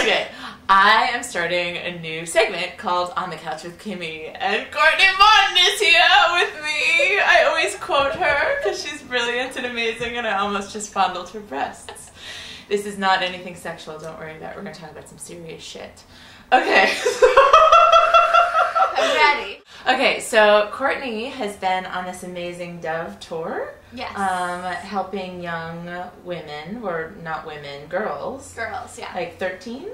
Okay, I am starting a new segment called On the Couch with Kimmi, and Courtney Martin is here with me. I always quote her because she's brilliant and amazing, and I almost just fondled her breasts. This is not anything sexual, don't worry about it. We're going to talk about some serious shit. Okay. I'm ready. Okay, so Courtney has been on this amazing Dove tour. Yes. Helping young women, or not women, girls. Girls, yeah. Like 13?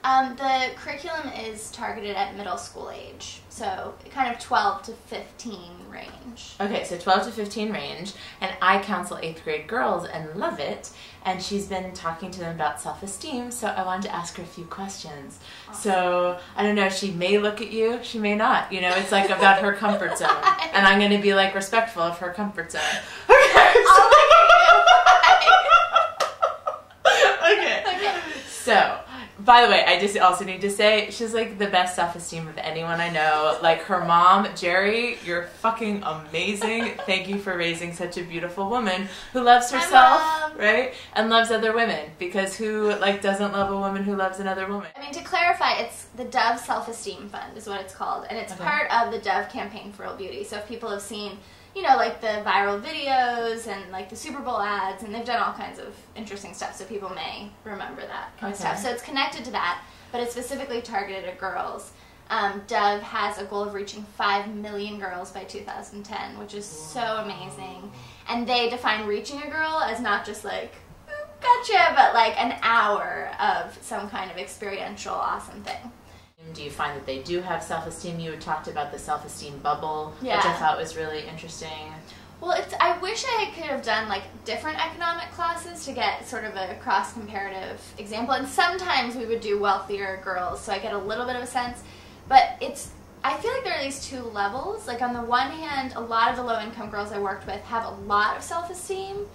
The curriculum is targeted at middle school age, so kind of 12 to 15 range. Okay, so 12 to 15 range, and I counsel 8th grade girls and love it, and she's been talking to them about self-esteem, so I wanted to ask her a few questions. Awesome. So, I don't know, she may look at you, she may not, you know, it's like about her comfort zone, and I'm going to be like respectful of her comfort zone. Okay, so, okay. So, by the way, I just also need to say, she's like the best self-esteem of anyone I know. Like her mom, Jerry, you're fucking amazing. Thank you for raising such a beautiful woman who loves herself, right? And loves other women. Because who like doesn't love a woman who loves another woman? I mean, to clarify, it's the Dove Self-Esteem Fund is what it's called. And it's part of the Dove Campaign for Real Beauty. So if people have seen, you know, like the viral videos and like the Super Bowl ads, and they've done all kinds of interesting stuff, so people may remember that kind of stuff. So it's connected to that, but it's specifically targeted at girls. Dove has a goal of reaching 5 million girls by 2010, which is so amazing. And they define reaching a girl as not just like, gotcha, but like an hour of some kind of experiential awesome thing. Do you find that they do have self-esteem? You had talked about the self-esteem bubble, which I thought was really interesting. Well, I wish I could have done like different economic classes to get sort of a cross-comparative example. And sometimes we would do wealthier girls, so I get a little bit of a sense. But I feel like there are these two levels. Like on the one hand, a lot of the low-income girls I worked with have a lot of self-esteem,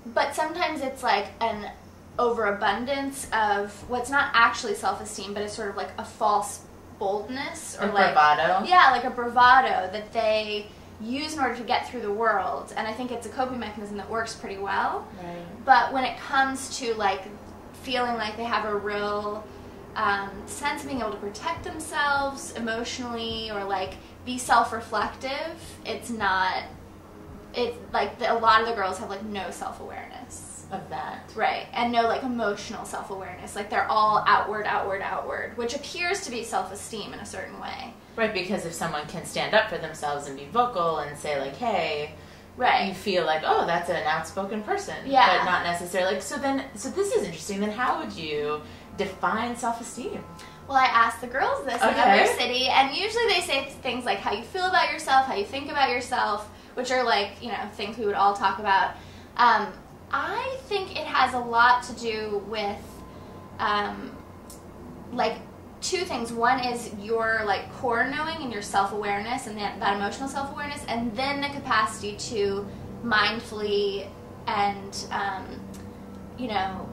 but sometimes it's like an overabundance of what's not actually self-esteem, but it's sort of like a false boldness or like bravado. Yeah, like a bravado that they use in order to get through the world, and I think it's a coping mechanism that works pretty well. Right. But when it comes to like feeling like they have a real sense of being able to protect themselves emotionally or like be self-reflective, it's not. It's like a lot of the girls have like no self-awareness of that. Right, and no like emotional self-awareness. Like they're all outward, outward, outward, which appears to be self-esteem in a certain way. Right, because if someone can stand up for themselves and be vocal and say like, hey, right, you feel like, oh, that's an outspoken person. Yeah. But not necessarily. So this is interesting. Then how would you define self-esteem? Well, I asked the girls this in every city, and usually they say things like how you feel about yourself, how you think about yourself, which are like, you know, things we would all talk about. I think it has a lot to do with, like, two things. One is your, like, core knowing and your self-awareness and that emotional self-awareness, and then the capacity to mindfully and, you know,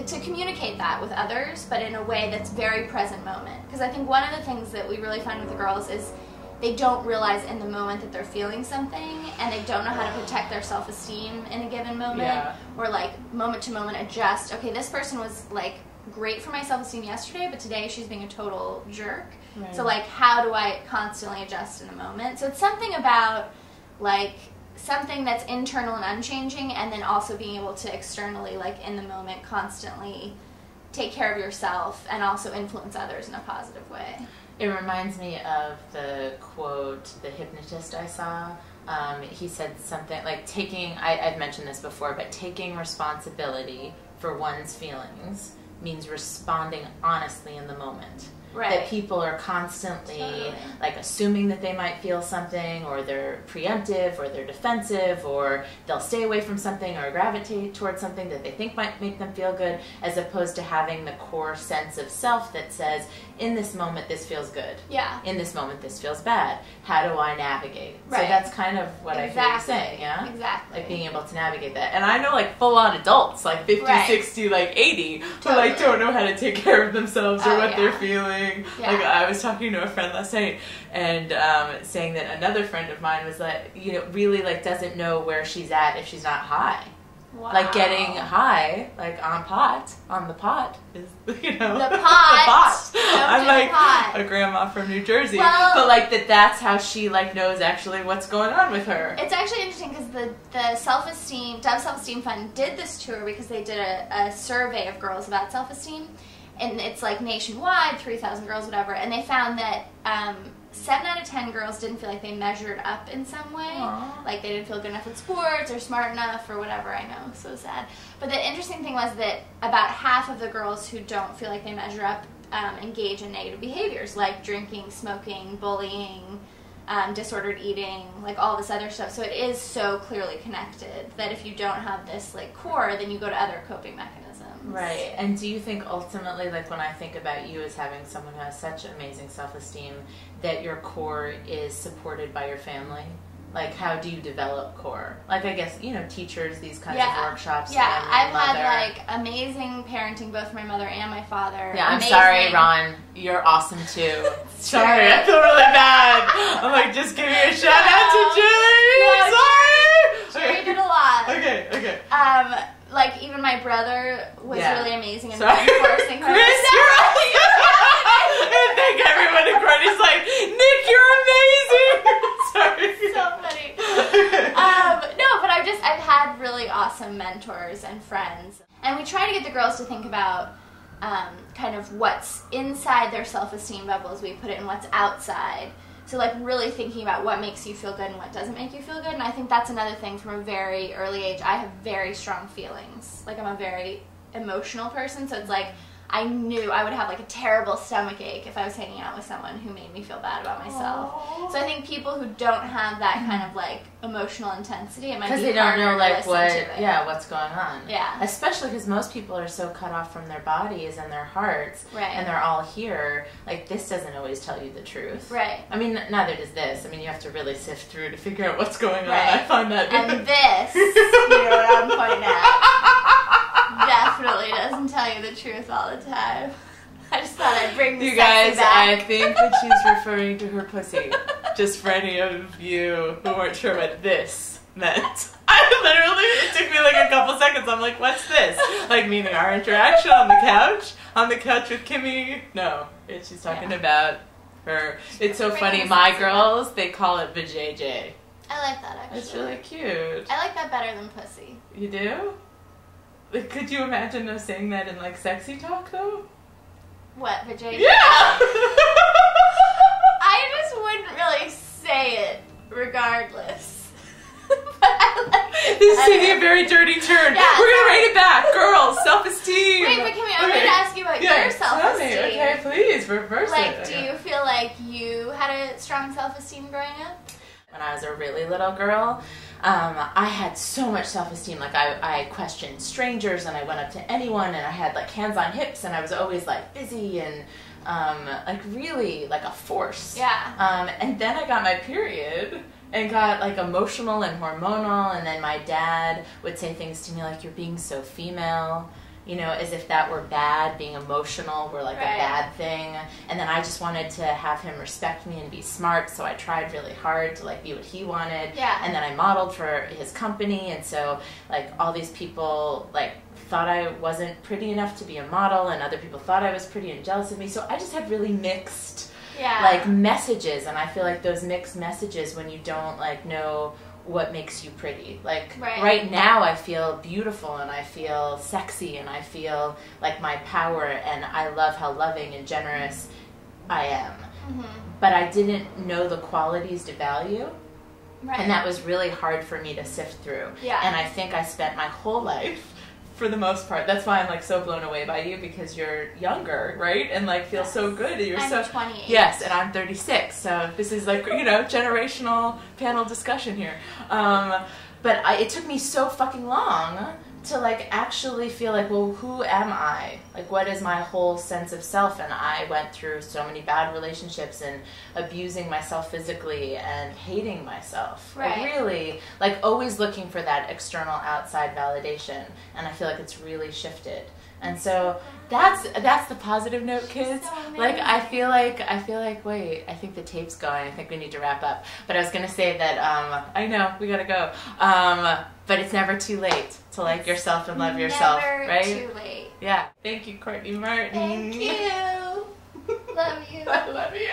to communicate that with others, but in a way that's very present moment. Because I think one of the things that we really find with the girls is they don't realize in the moment that they're feeling something, and they don't know how to protect their self-esteem in a given moment, or like moment to moment adjust. Okay, this person was like great for my self-esteem yesterday, but today she's being a total jerk. Right. So like, how do I constantly adjust in the moment? So it's something about like something that's internal and unchanging, and then also being able to externally, like in the moment, constantly take care of yourself and also influence others in a positive way. It reminds me of the quote, the hypnotist I saw. He said something like I've mentioned this before, but taking responsibility for one's feelings means responding honestly in the moment. Right. That people are constantly like assuming that they might feel something, or they're preemptive, or they're defensive, or they'll stay away from something or gravitate towards something that they think might make them feel good, as opposed to having the core sense of self that says, in this moment this feels good. Yeah. In this moment this feels bad. How do I navigate? Right. So that's kind of what I hear you saying, yeah? Exactly. Like being able to navigate that. And I know like full on adults, like 50, 60, like 80, who like don't know how to take care of themselves or what they're feeling. Yeah. Like I was talking to a friend last night and saying that another friend of mine was like, you know, really like doesn't know where she's at if she's not high. Wow. Like getting high, like on the pot is, you know, the pot. I'm like pot. a grandma from New Jersey, well, but like that's how she like knows actually what's going on with her. It's actually interesting because the self-esteem, Dove Self-Esteem Fund did this tour because they did a survey of girls about self-esteem, and it's like nationwide, 3,000 girls, whatever, and they found that 7 out of 10 girls didn't feel like they measured up in some way. Aww. Like they didn't feel good enough with sports or smart enough or whatever. I know, so sad. But the interesting thing was that about half of the girls who don't feel like they measure up engage in negative behaviors like drinking, smoking, bullying, disordered eating, like all this other stuff. So it is so clearly connected that if you don't have this like core, then you go to other coping mechanisms. Right. And do you think ultimately, like when I think about you as having someone who has such amazing self-esteem, that your core is supported by your family? Like how do you develop core? Like I guess, you know, teachers, these kinds of workshops. Yeah, family, I've mother. had like amazing parenting, both from my mother and my father. Yeah, I'm amazing. sorry, Ron. You're awesome too. Sorry, I feel really bad. I'm like, just give me a shout out to Jay. No, Sorry. Jerry did a lot. Okay. Like even my brother was really amazing in reinforcing her. Chris, you're I think everyone in Courtney's like, Nick, you're amazing. Sorry. So funny. No, but I've had really awesome mentors and friends, and we try to get the girls to think about kind of what's inside their self-esteem bubble, as we put it, and what's outside. So like really thinking about what makes you feel good and what doesn't make you feel good. And I think that's another thing from a very early age. I have very strong feelings. Like I'm a very emotional person, so it's like I knew I would have like a terrible stomach ache if I was hanging out with someone who made me feel bad about myself. Aww. So I think people who don't have that kind of like emotional intensity, it might be because they don't know like what's going on. Yeah. Especially because most people are so cut off from their bodies and their hearts, Right. and they're all here. Like this doesn't always tell you the truth. Right. I mean, neither does this. I mean, you have to really sift through to figure out what's going on. Right. I find that. And this, you know what I'm pointing at, definitely doesn't tell you the truth all the time. I just thought I'd bring the You guys, back. I think that she's referring to her pussy. Just for any of you who weren't sure what this meant. It took me like a couple seconds. I'm like, what's this? Like, meaning our interaction on the couch with Kimmi. No, she's talking about her. It's so funny. My girls, they call it vajayjay. I like that, actually. It's really cute. I like that better than pussy. You do? Like, could you imagine us saying that in like sexy talk though? What, vajayjay? Yeah! I just wouldn't really say it regardless. But I like it. This is taking a very dirty turn. Yeah, We're gonna write it back. Girls, self-esteem. Wait, but Kimmi, I wanted to ask you about your self-esteem. Tell me. Okay, please, reverse it. Like, do you feel like you had a strong self-esteem growing up? When I was a really little girl, I had so much self-esteem. Like I questioned strangers, and I went up to anyone, and I had like hands on hips, and I was always like busy and like really like a force. Yeah. And then I got my period and got like emotional and hormonal, and then my dad would say things to me like, "You're being so female." You know, as if that were bad, being emotional were like a bad thing. And then I just wanted to have him respect me and be smart, so I tried really hard to like be what he wanted. Yeah. And then I modeled for his company, and so like all these people like thought I wasn't pretty enough to be a model, and other people thought I was pretty and jealous of me. So I just had really mixed like messages, and I feel like those mixed messages, when you don't like know what makes you pretty. Like right now I feel beautiful, and I feel sexy, and I feel like my power, and I love how loving and generous I am. Mm-hmm. But I didn't know the qualities to value. Right. And that was really hard for me to sift through. Yeah. And I think I spent my whole life, for the most part, that's why I'm like so blown away by you, because you're younger, right? And like feel so good. You're I'm 28. Yes, and I'm 36. So this is like, you know, generational panel discussion here. But it took me so fucking long to like actually feel like, well, who am I? Like, what is my whole sense of self? And I went through so many bad relationships and abusing myself physically and hating myself. Right. Like, really, like always looking for that external outside validation. And I feel like it's really shifted. And so that's the positive note, kids. So Like I feel like wait, I think the tape's going. I think we need to wrap up. But I was gonna say that I know we gotta go. But it's never too late to like yourself and love yourself, never right? too late. Yeah. Thank you, Courtney Martin. Thank you. Love you. I love you.